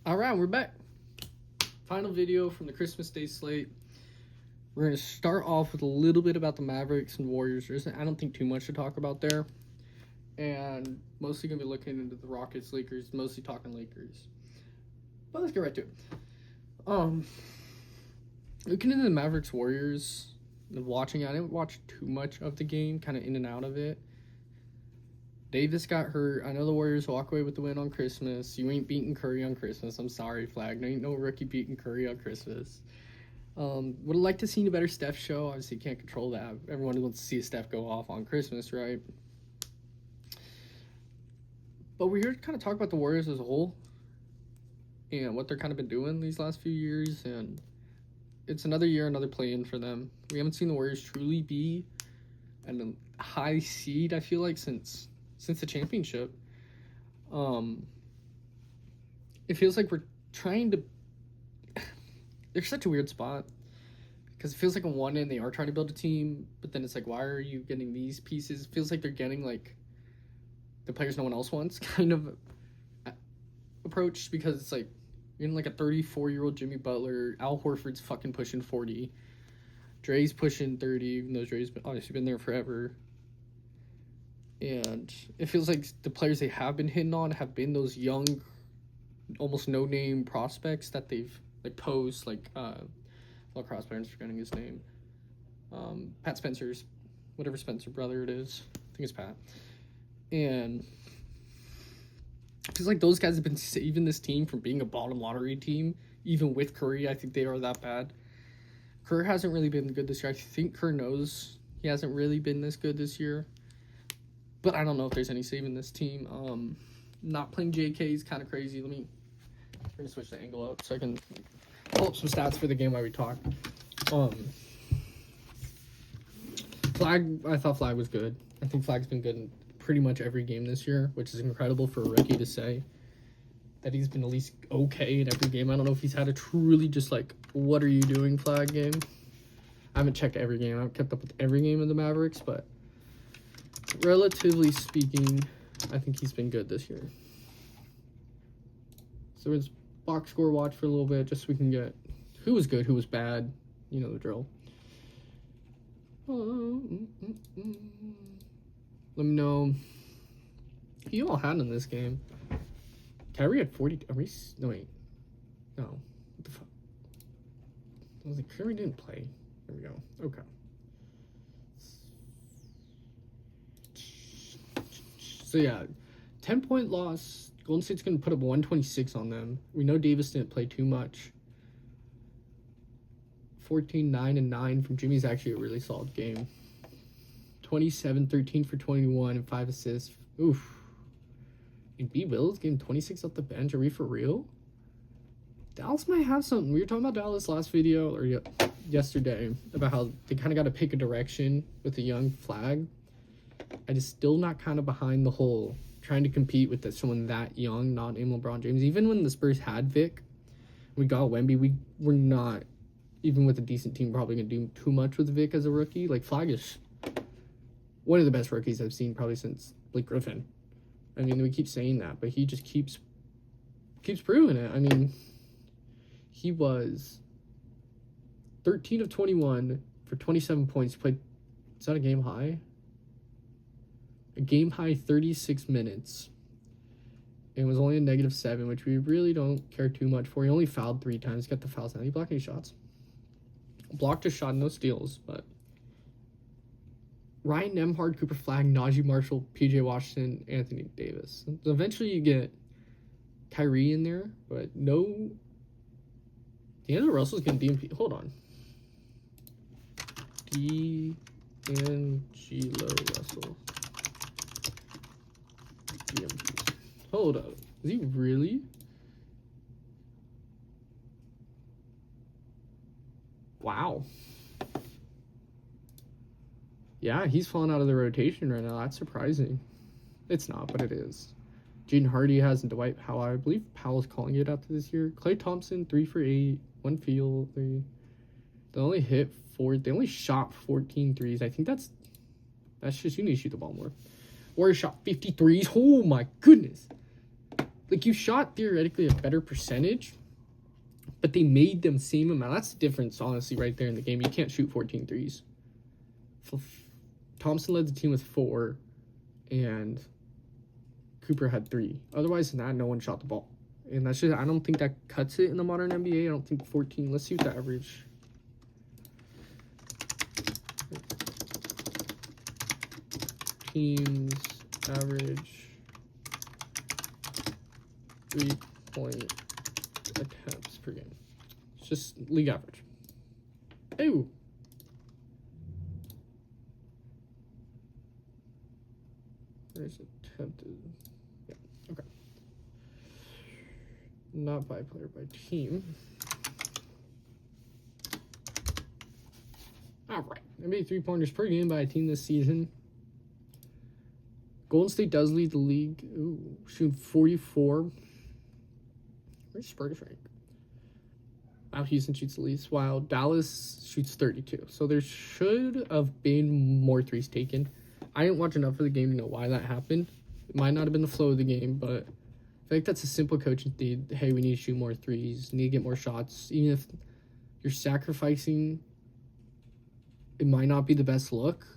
All right, we're back. Final video from the Christmas Day slate. We're going to start off with a little bit about the Mavericks and Warriors. I don't think too much to talk about there. And mostly going to be looking into the Rockets, Lakers, mostly talking Lakers. But let's get right to it. Looking into the Mavericks Warriors, I didn't watch too much of the game, kind of in and out of it. Davis got hurt. I know the Warriors walk away with the win on Christmas. You ain't beating Curry on Christmas. I'm sorry, Flag. There ain't no rookie beating Curry on Christmas. Would have liked to see a better Steph show. Obviously, can't control that. Everyone wants to see Steph go off on Christmas, right? But we're here to kind of talk about the Warriors as a whole and what they're kind of been doing these last few years. And it's another year, another play-in for them. We haven't seen the Warriors truly be at a high seed, I feel like, since the championship. It feels like we're trying to... They're such a weird spot. Because it feels like on one end they are trying to build a team, but then it's like, why are you getting these pieces? It feels like they're getting, like, the players no one else wants kind of approach, because it's like, you're in like a 34-year-old Jimmy Butler. Al Horford's fucking pushing 40. Dre's pushing 30, even though Dre's obviously been there forever. And it feels like the players they have been hitting on have been those young, almost no-name prospects that they've like posed, like lacrosse player, I'm forgetting his name. Pat Spencer's, whatever Spencer brother it is. I think it's Pat. And it feels like those guys have been saving this team from being a bottom lottery team. Even with Curry, I think they are that bad. Kerr hasn't really been good this year. I think Kerr knows he hasn't really been this good this year. But I don't know if there's any saving this team. Not playing JK is kind of crazy. We're going to switch the angle up so I can pull up some stats for the game while we talk. I thought Flag was good. I think Flag's been good in pretty much every game this year, which is incredible for a rookie to say. That he's been at least okay in every game. I don't know if he's had a truly just like, what are you doing, Flag game. I haven't checked every game. I haven't kept up with every game of the Mavericks, but relatively speaking, I think he's been good this year. So let's box score watch for a little bit, just so we can get who was good, who was bad. You know the drill. Let me know who you all had in this game. Kyrie had 40. No, wait. No. What the fuck? I was like, Kyrie didn't play. There we go. Okay. So, yeah. 10-point loss. Golden State's going to put up 126 on them. We know Davis didn't play too much. 14, 9, and 9 from Jimmy's actually a really solid game. 27, 13 for 21, and 5 assists. Oof. And B. Will's getting 26 off the bench. Are we for real? Dallas might have something. We were talking about Dallas last video, or yesterday, about how they kind of got to pick a direction with a young Flag. I just still not kind of behind the whole trying to compete with someone that young, not named LeBron James. Even when the Spurs had Vic, we got Wemby, we were not, even with a decent team, probably going to do too much with Vic as a rookie. Like, Flag is one of the best rookies I've seen probably since Blake Griffin. I mean, we keep saying that, but he just keeps proving it. I mean, he was 13 of 21 for 27 points. Played, is that a game high? A game high 36 minutes. And was only a -7, which we really don't care too much for. He only fouled 3 times. Got the fouls now. He blocked any shots. Blocked a shot, no steals, but Ryan Nembhard, Cooper Flag, Najee Marshall, PJ Washington, Anthony Davis. So eventually you get Kyrie in there, but no. D'Angelo Russell's getting DMP. Hold on. D'Angelo Russell. DMPs. Hold up. Is he really? Wow. Yeah, he's falling out of the rotation right now. That's surprising. It's not, but it is. Jaden Hardy has Dwight Powell. I believe Powell's calling it after this year. Klay Thompson, 3 for 8, 1 field, 3. They only shot 14 threes. I think that's just, you need to shoot the ball more. Warriors shot 53s. Oh my goodness. Like, you shot theoretically a better percentage, but they made them same amount. That's the difference, honestly, right there in the game. You can't shoot 14 threes. Thompson led the team with 4, and Cooper had 3. Otherwise than that, no one shot the ball. And that's just, I don't think that cuts it in the modern NBA. I don't think 14. Let's see what the average. Teams average 3-point attempts per game. It's just league average. Ew. There's attempted. Yeah, okay. Not by player, by team. All right. NBA 3-pointers per game by a team this season. Golden State does lead the league. Ooh, shooting 44. Where's Spurs rank? Wow, Houston shoots the least, while Dallas shoots 32. So there should have been more threes taken. I didn't watch enough of the game to know why that happened. It might not have been the flow of the game, but I feel like that's a simple coaching thing. Hey, we need to shoot more threes, need to get more shots. Even if you're sacrificing, it might not be the best look.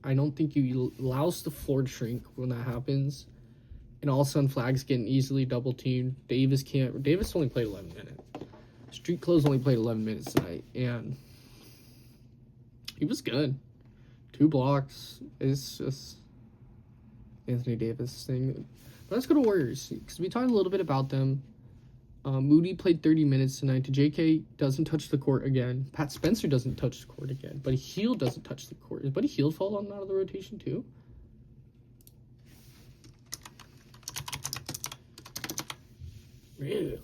I don't think you allows the floor to shrink when that happens. And all of a sudden, Flag's getting easily double teamed. Davis only played 11 minutes. Street Clothes only played 11 minutes tonight, and he was good. 2 blocks. It's just Anthony Davis thing. But let's go to Warriors, because we talked a little bit about them. Moody played 30 minutes tonight. JK doesn't touch the court again. Pat Spencer doesn't touch the court again. Buddy Hield doesn't touch the court. Is Buddy Hield falling out of the rotation too? Really?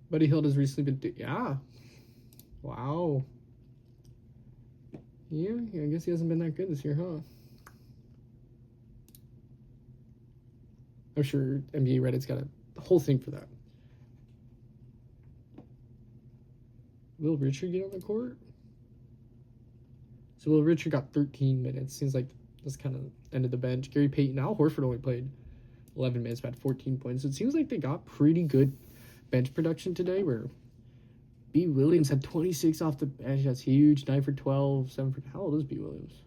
Buddy Hield has recently been... Yeah. Wow. Yeah, I guess he hasn't been that good this year, huh? I'm sure NBA Reddit's got a whole thing for that. Will Richard get on the court? So Will Richard got 13 minutes. Seems like that's kind of end of the bench. Gary Payton, Al Horford only played 11 minutes, but had 14 points. So it seems like they got pretty good bench production today, where B. Williams had 26 off the bench. That's huge. 9 for 12, 7 for... How old is B. Williams?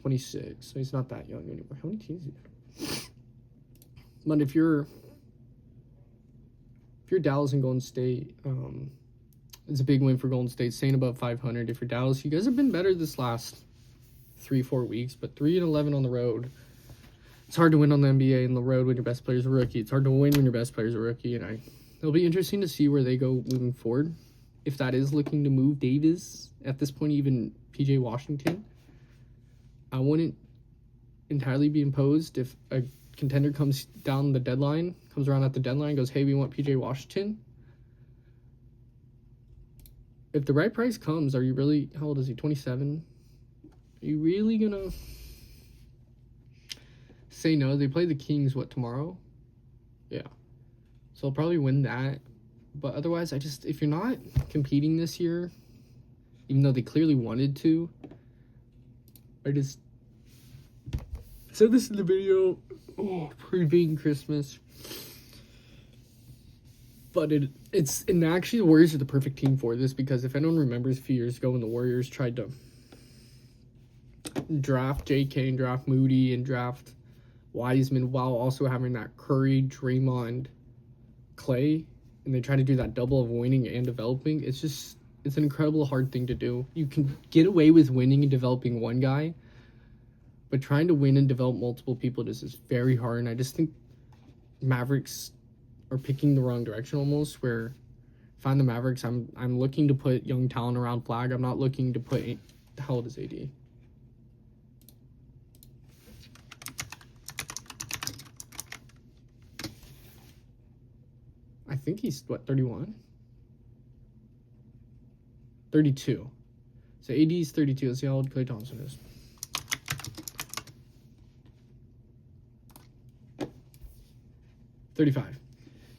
.26. So he's not that young anymore. How many teams do you have? But if you're Dallas and Golden State, it's a big win for Golden State, staying above 500. If you're Dallas, you guys have been better this last 3-4 weeks, but 3-11 on the road. It's hard to win on the NBA in the road when your best player's a rookie. It's hard to win when your best player's a rookie, and it'll be interesting to see where they go moving forward. If that is looking to move Davis, at this point, even PJ Washington, I wouldn't entirely be imposed if a contender comes around at the deadline, goes, hey, we want PJ Washington. If the right price comes, are you really, how old is he, 27? Are you really gonna say no? They play the Kings, tomorrow? Yeah. So I'll probably win that. But otherwise, if you're not competing this year, even though they clearly wanted to, I just said this in the video, previewing Christmas. But and actually the Warriors are the perfect team for this, because if anyone remembers a few years ago when the Warriors tried to draft JK and draft Moody and draft Wiseman while also having that Curry, Draymond, Clay, and they try to do that double of winning and developing, it's an incredible hard thing to do. You can get away with winning and developing one guy, but trying to win and develop multiple people is very hard. And I just think Mavericks are picking the wrong direction almost, where if I'm the Mavericks, I'm looking to put young talent around Flag. I'm not looking to put... How old is AD? I think he's, 31? 32. So AD is 32. Let's see how old Klay Thompson is. 35.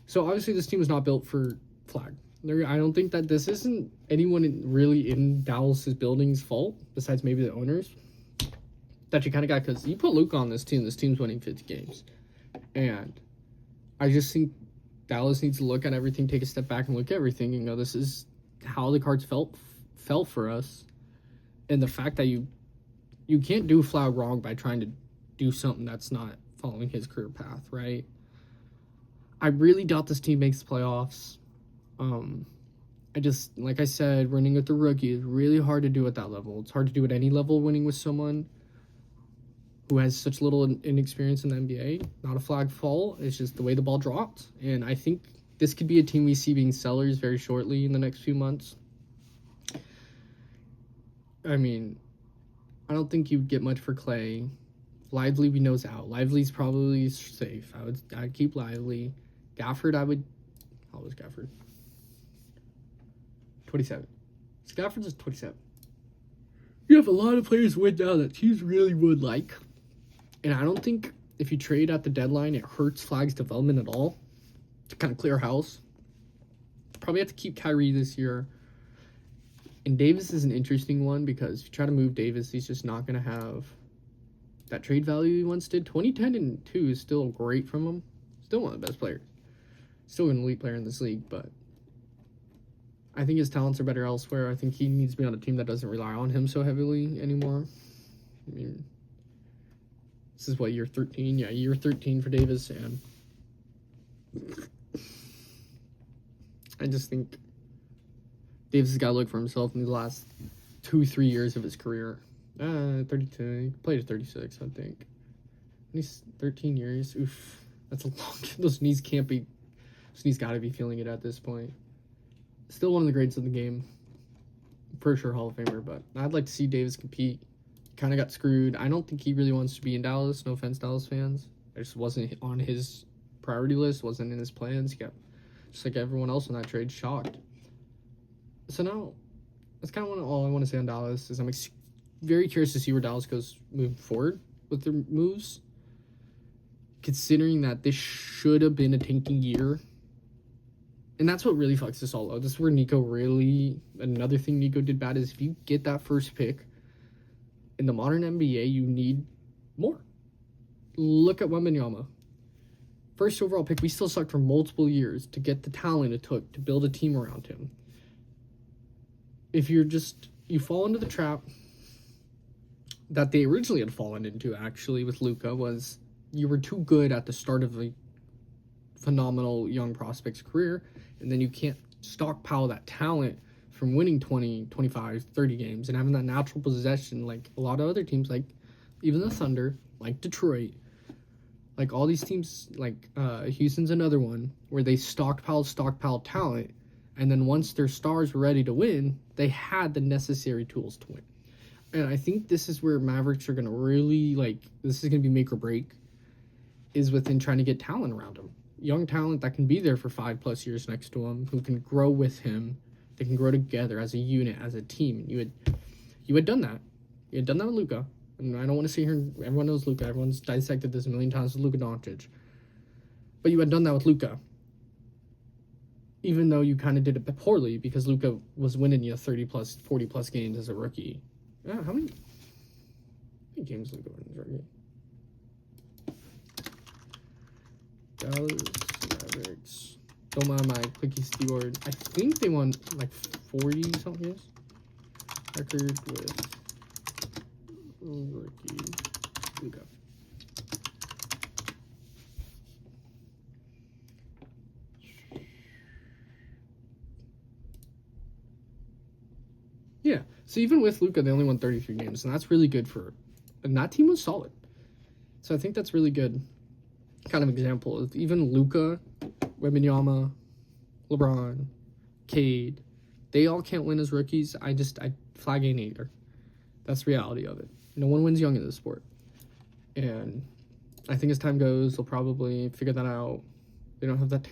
So obviously this team was not built for flag. I don't think that this isn't anyone really in Dallas's building's fault, besides maybe the owners, that you kind of got, because you put Luka on this team's winning 50 games. And I just think Dallas needs to look at everything, take a step back and look at everything and go, this is how the cards fell for us. And the fact that you can't do flag wrong by trying to do something that's not following his career path, right? I really doubt this team makes the playoffs. I just, like I said, winning with the rookie is really hard to do at that level. It's hard to do at any level, winning with someone who has such little inexperience in the NBA. Not a flag fault. It's just the way the ball dropped. And I think this could be a team we see being sellers very shortly in the next few months. I mean, I don't think you'd get much for Clay. Lively, we know's out. Lively's probably safe. I'd keep Lively. Gafford, how was Gafford? 27. Gafford's is 27. You have a lot of players win now that teams really would like. And I don't think if you trade at the deadline, it hurts Flag's development at all. To kind of clear house. Probably have to keep Kyrie this year. And Davis is an interesting one, because if you try to move Davis, he's just not going to have that trade value he once did. 2010 and 2 is still great from him. Still one of the best players. Still an elite player in this league, but I think his talents are better elsewhere. I think he needs to be on a team that doesn't rely on him so heavily anymore. I mean, this is what, year 13? Yeah, year 13 for Davis, and I just think Davis has got to look for himself in the last 2-3 years of his career. 32. He played at 36, I think. He's 13 years. Oof. That's a long... Those knees got to be feeling it at this point. Still one of the greats of the game. For sure Hall of Famer, but I'd like to see Davis compete. Kind of got screwed. I don't think he really wants to be in Dallas. No offense, Dallas fans. It just wasn't on his priority list. Wasn't in his plans. He got, just like everyone else in that trade, shocked. So now, that's kind of all I want to say on Dallas. Is I'm very curious to see where Dallas goes moving forward with their moves. Considering that this should have been a tanking year. And that's what really fucks us all up. This is where Nico really... Another thing Nico did bad is if you get that first pick, in the modern NBA, you need more. Look at Wembanyama. First overall pick, we still sucked for multiple years to get the talent it took to build a team around him. If you fall into the trap that they originally had fallen into, actually, with Luka, was you were too good at the start of a phenomenal young prospect's career, and then you can't stockpile that talent from winning 20, 25, 30 games and having that natural possession like a lot of other teams, like even the Thunder, like Detroit, like all these teams, like Houston's another one, where they stockpile talent, and then once their stars were ready to win, they had the necessary tools to win. And I think this is where Mavericks are going to really, this is going to be make or break, is within trying to get talent around them. Young talent that can be there for 5+ years next to him, who can grow with him. They can grow together as a unit, as a team. You had done that. You had done that with Luka. And I don't want to sit here, everyone knows Luka. Everyone's dissected this a million times with Luka Doncic. But you had done that with Luka. Even though you kind of did it poorly, because Luka was winning you 30+, 40+ games as a rookie. Yeah, how many games Luka win as a rookie? Dallas Mavericks. Don't mind my clicky keyboard. I think they won 40-something years. Record with rookie Luka. Yeah. So even with Luka, they only won 33 games, and that's really good and that team was solid. So I think that's really good. Kind of example of even Luka, Wembanyama, LeBron, Cade, they all can't win as rookies. I flag ain't either. That's the reality of it. No one wins young in this sport. And I think as time goes, they'll probably figure that out. They don't have that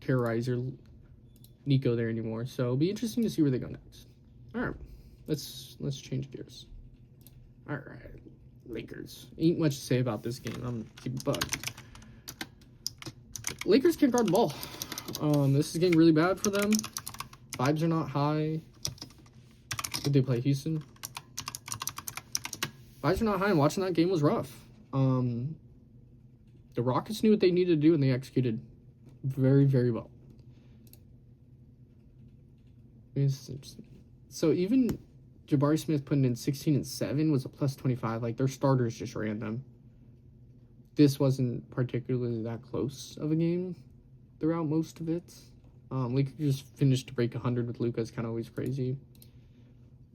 terrorizer Nico there anymore. So it'll be interesting to see where they go next. All right, let's change gears. All right, Lakers. Ain't much to say about this game. I'm keep bugged. Lakers can't guard the ball. This is getting really bad for them. Vibes are not high. Did they play Houston? Vibes are not high, and watching that game was rough. The Rockets knew what they needed to do, and they executed very, very well. So even Jabari Smith putting in 16 and 7 was a plus 25. Like, their starters just ran them. This wasn't particularly that close of a game throughout most of it. Luka just finished to break 100 with Luka. It's kind of always crazy.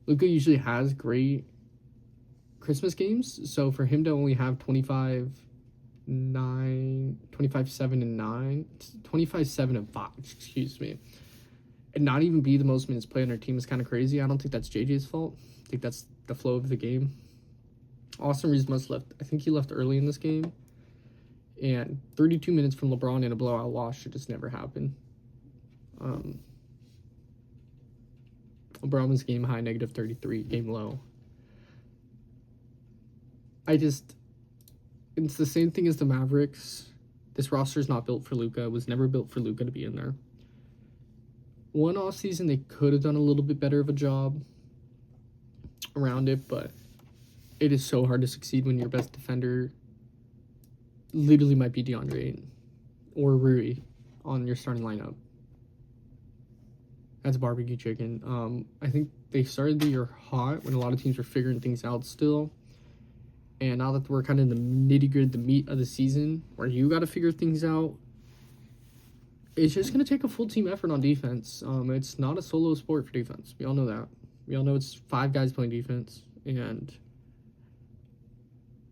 Luka usually has great Christmas games, so for him to only have 25, 7, and 9, 25, 7, and 5, excuse me, and not even be the most minutes played on their team is kind of crazy. I don't think that's JJ's fault. I think that's the flow of the game. Austin Reeves must left. I think he left early in this game. And 32 minutes from LeBron in a blowout loss should just never happen. LeBron was game high, negative 33, game low. It's the same thing as the Mavericks. This roster is not built for Luka. It was never built for Luka to be in there. One offseason, they could have done a little bit better of a job around it, but it is so hard to succeed when your best defender literally might be DeAndre Ayton or Rui on your starting lineup. That's barbecue chicken. I think they started the year hot when a lot of teams were figuring things out still. And now that we're kind of in the nitty-gritty, the meat of the season, where you got to figure things out, it's just going to take a full team effort on defense. It's not a solo sport for defense. We all know that. We all know it's 5 guys playing defense. And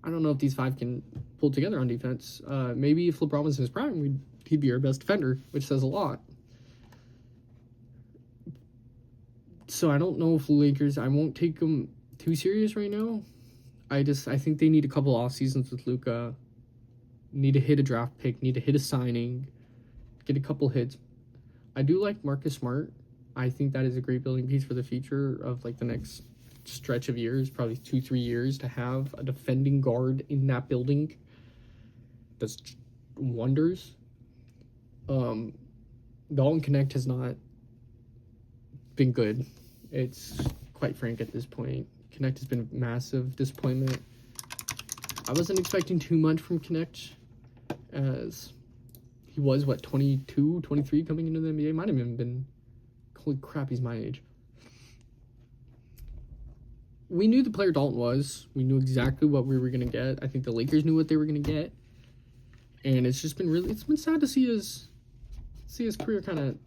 I don't know if these 5 can pull together on defense. Maybe if LeBron was in his prime, he'd be our best defender, which says a lot. So I don't know if the Lakers, I won't take them too serious right now. I think they need a couple off seasons with Luka. Need to hit a draft pick, need to hit a signing, get a couple hits. I do like Marcus Smart. I think that is a great building piece for the future of like the next stretch of years, probably 2-3 years, to have a defending guard in that building does wonders. Dalton Connect has not been good. It's quite frank at this point. Connect has been a massive disappointment. I wasn't expecting too much from Connect, as he was, 22, 23 coming into the NBA? Might have even been, holy crap, he's my age. We knew the player Dalton was. We knew exactly what we were going to get. I think the Lakers knew what they were going to get. And it's just been it's been sad to see his career kind of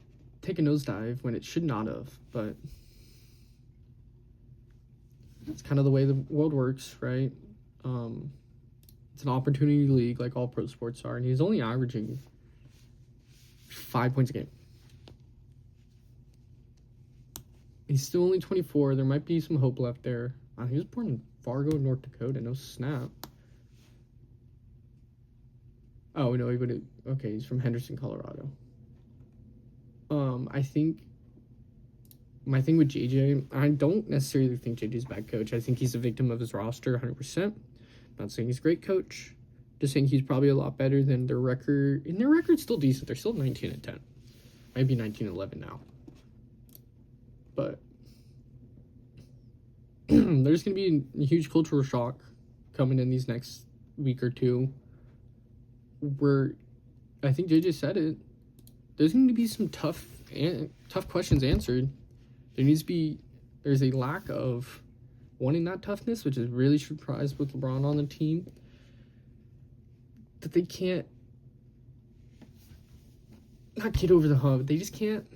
take a nosedive when it should not have. But it's kind of the way the world works, right? It's an opportunity league like all pro sports are. And he's only averaging 5 points a game. He's still only 24. There might be some hope left there. He was born in Fargo, North Dakota. No snap. Oh, no, okay, he's from Henderson, Colorado. I think my thing with JJ, I don't necessarily think JJ's a bad coach. I think he's a victim of his roster 100%. Not saying he's a great coach. Just saying he's probably a lot better than their record. And their record's still decent. They're still 19-10. Might be 19-11 now. But there's going to be a huge cultural shock coming in these next week or two, where I think JJ said it. There's going to be some tough questions answered. There's a lack of wanting that toughness, which is really surprised with LeBron on the team, that they can't not get over the hump. They just can't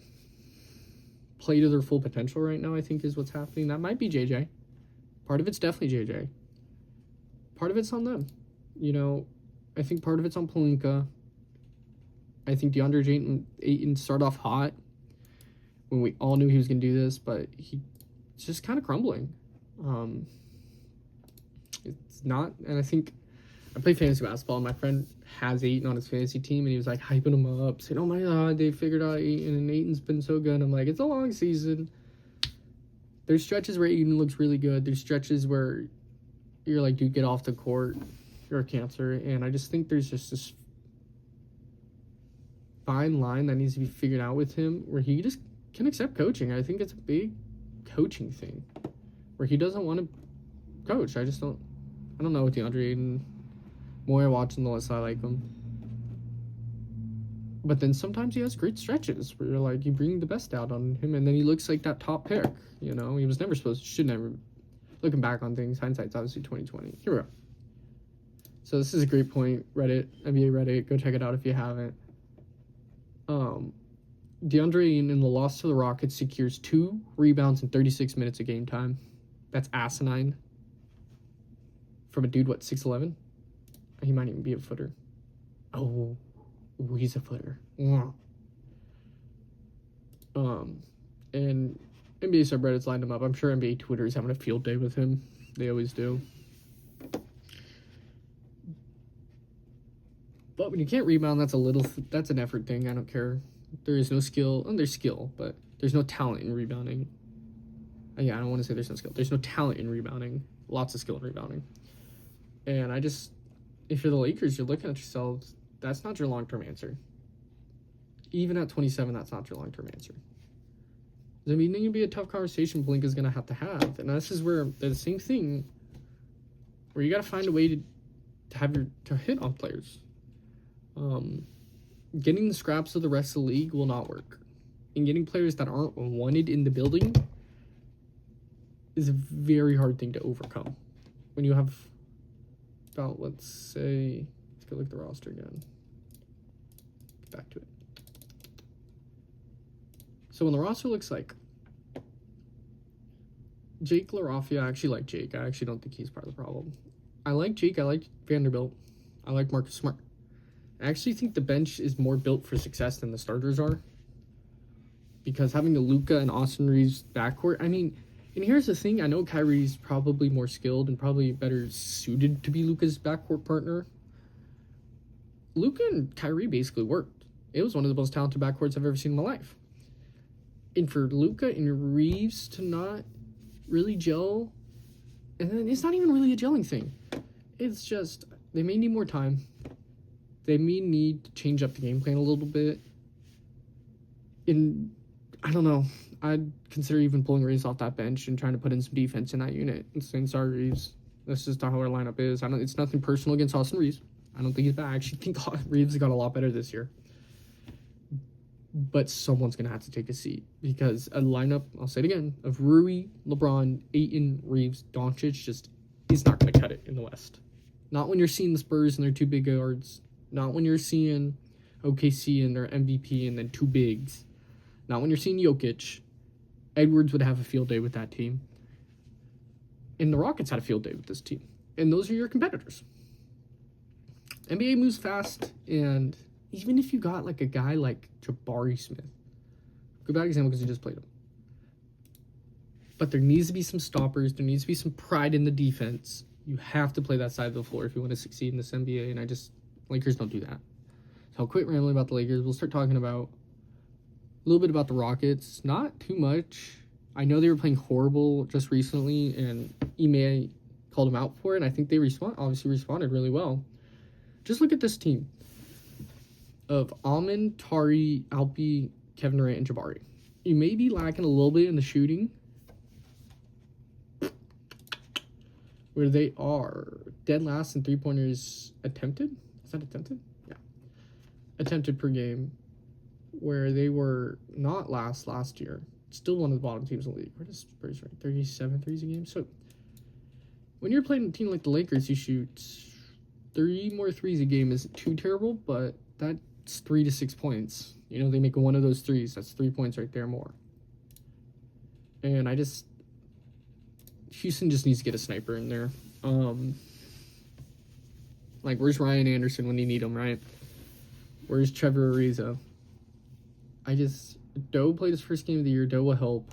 play to their full potential right now, I think, is what's happening. That might be JJ. Part of it's definitely JJ. Part of it's on them. I think part of it's on Pelinka. I think DeAndre Ayton started off hot when we all knew he was going to do this, but he's just kind of crumbling. It's not, and I think I play fantasy basketball, and my friend has Ayton on his fantasy team, and he was like hyping him up, saying, "Oh my God, they figured out Ayton, and Ayton's been so good." I'm like, it's a long season. There's stretches where Ayton looks really good. There's stretches where you're like, dude, get off the court. You're a cancer. And I just think there's just this fine line that needs to be figured out with him where he just can accept coaching. I think it's a big coaching thing where he doesn't want to coach. I don't know with DeAndre Ayton. More I watch him, the less I like him. But then sometimes he has great stretches where you're like, you bring the best out on him, and then he looks like that top pick. You know, he was never should never. Looking back on things, hindsight's obviously 2020. Here we go. So this is a great point. Reddit, NBA Reddit, go check it out if you haven't. DeAndre Ayton in the loss to the Rockets secures 2 rebounds in 36 minutes of game time. That's asinine. From a dude, 6'11"? He might even be a footer. Oh, he's a footer. Yeah. And NBA subreddits lined him up. I'm sure NBA Twitter is having a field day with him. They always do. But when you can't rebound, that's an effort thing. I don't care. There is no skill. And there's skill, but there's no talent in rebounding. Yeah, I don't want to say there's no skill. There's no talent in rebounding. Lots of skill in rebounding. And if you're the Lakers, you're looking at yourselves, that's not your long-term answer. Even at 27, that's not your long-term answer. I mean, it can be a tough conversation Pelinka's going to have. And this is where the same thing, where you got to find a way to hit on players. Getting the scraps of the rest of the league will not work. And getting players that aren't wanted in the building is a very hard thing to overcome. When you have about, let's go look at the roster again. Get back to it. So when the roster looks like Jake LaRafia, I actually like Jake. I actually don't think he's part of the problem. I like Jake. I like Vanderbilt. I like Marcus Smart. I actually think the bench is more built for success than the starters are. Because having the Luka and Austin Reeves backcourt, I mean, and here's the thing. I know Kyrie's probably more skilled and probably better suited to be Luka's backcourt partner. Luka and Kyrie basically worked. It was one of the most talented backcourts I've ever seen in my life. And for Luka and Reeves to not really gel, and then it's not even really a gelling thing. It's just, they may need more time. They may need to change up the game plan a little bit. And I don't know. I'd consider even pulling Reeves off that bench and trying to put in some defense in that unit and saying, sorry, Reeves. That's just how our lineup is. It's nothing personal against Austin Reeves. I don't think he's bad. I actually think Reeves got a lot better this year. But someone's going to have to take a seat because a lineup, I'll say it again, of Rui, LeBron, Ayton, Reeves, Doncic just is not going to cut it in the West. Not when you're seeing the Spurs and their 2 big guards. Not when you're seeing OKC and their MVP and then 2 bigs. Not when you're seeing Jokic. Edwards would have a field day with that team. And the Rockets had a field day with this team. And those are your competitors. NBA moves fast, and even if you got like a guy like Jabari Smith, good bad example because he just played him. But there needs to be some stoppers. There needs to be some pride in the defense. You have to play that side of the floor if you want to succeed in this NBA, and Lakers don't do that. So I'll quit rambling about the Lakers. We'll start talking about a little bit about the Rockets. Not too much. I know they were playing horrible just recently, and Ime called them out for it, and I think they obviously responded really well. Just look at this team of Almond, Tari, Alpi, Kevin Durant, and Jabari. You may be lacking a little bit in the shooting, where they are dead last in 3-pointers attempted. Is that attempted? Yeah. Attempted per game, where they were not last year. Still one of the bottom teams in the league. Where does Spurs rank? 37 threes a game. So when you're playing a team like the Lakers, you shoot 3 more threes a game isn't too terrible, but that's 3 to 6 points. You know, they make one of those threes. That's 3 points right there more. And Houston just needs to get a sniper in there. Like, where's Ryan Anderson when you need him, right? Where's Trevor Ariza? Doe played his first game of the year. Doe will help.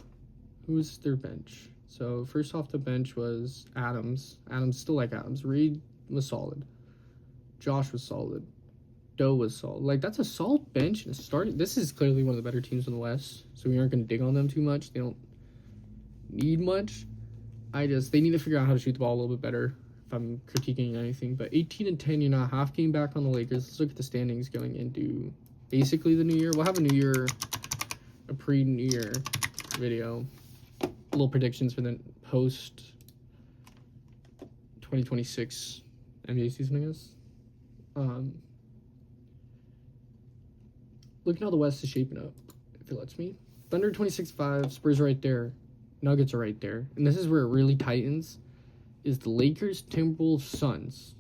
Who's their bench? So, first off the bench was Adams. Still like Adams. Reed was solid. Josh was solid. Doe was solid. Like, that's a solid bench. And this is clearly one of the better teams in the West. So, we aren't going to dig on them too much. They don't need much. They need to figure out how to shoot the ball a little bit better if I'm critiquing anything. But 18-10, you're not half game back on the Lakers. Let's look at the standings going into basically the new year. We'll have a pre-new year video. Little predictions for the post 2026 NBA season, I guess. Looking how the West is shaping up, if it lets me. Thunder 26-5, Spurs are right there. Nuggets are right there. And this is where it really tightens, is the Lakers, Timberwolves, Suns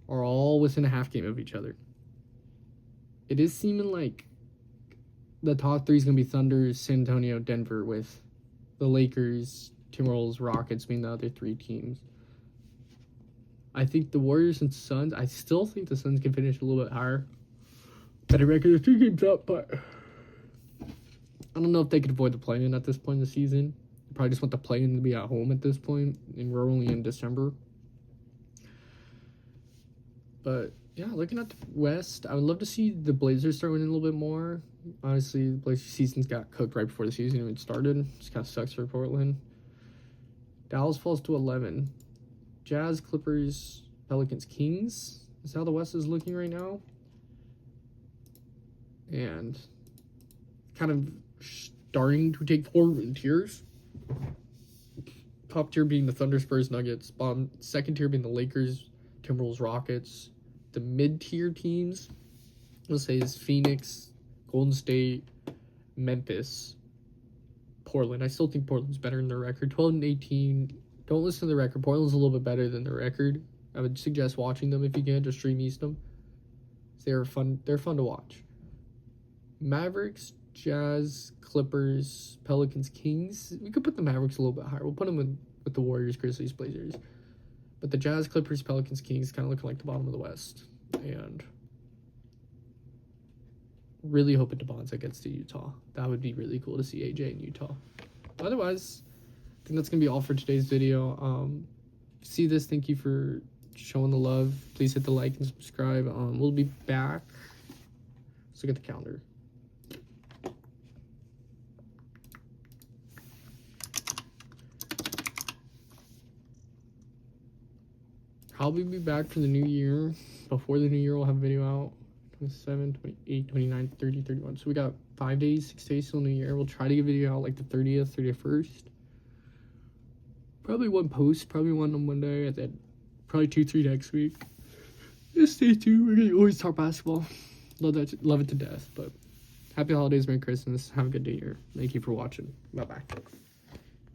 are all within a half game of each other. It is seeming like the top three is going to be Thunder, San Antonio, Denver, with the Lakers, Timberwolves, Rockets being the other three teams. I think the Warriors and Suns, I still think the Suns can finish a little bit higher. Better record of 3 games up, but I don't know if they could avoid the play-in at this point in the season. They probably just want the play-in to be at home at this point, and we're only in December. But yeah, looking at the West, I would love to see the Blazers start winning a little bit more. Honestly, the Blazers seasons got cooked right before the season even started. Just kind of sucks for Portland. Dallas falls to 11. Jazz, Clippers, Pelicans, Kings is how the West is looking right now. And kind of starting to take form in tiers. Top tier being the Thunder, Spurs, Nuggets. Second tier being the Lakers, Timberwolves, Rockets. The mid-tier teams, let's say, is Phoenix, Golden State, Memphis, Portland. I still think Portland's better in their record. 12-18. Don't listen to the record. Portland's a little bit better than the record. I would suggest watching them if you can. Just stream East them. They're fun to watch. Mavericks, Jazz, Clippers, Pelicans, Kings. We could put the Mavericks a little bit higher. We'll put them with the Warriors, Grizzlies, Blazers. But the Jazz, Clippers, Pelicans, Kings kind of looking like the bottom of the West. And really hoping DeBonza gets to Utah. That would be really cool to see AJ in Utah. Otherwise, I think that's going to be all for today's video. If you see this, thank you for showing the love. Please hit the like and subscribe. We'll be back. Let's look at the calendar. Probably be back for the new year. Before the new year, we'll have a video out. 27, 28, 29, 30, 31. So we got 5 days, 6 days till New Year. We'll try to get a video out like the 30th, 31st. Probably one post, probably one on Monday, and then probably 2, 3 next week. Just stay tuned. We're gonna always talk basketball. Love it to death. But happy holidays, Merry Christmas. Have a good day here. Thank you for watching. Bye bye.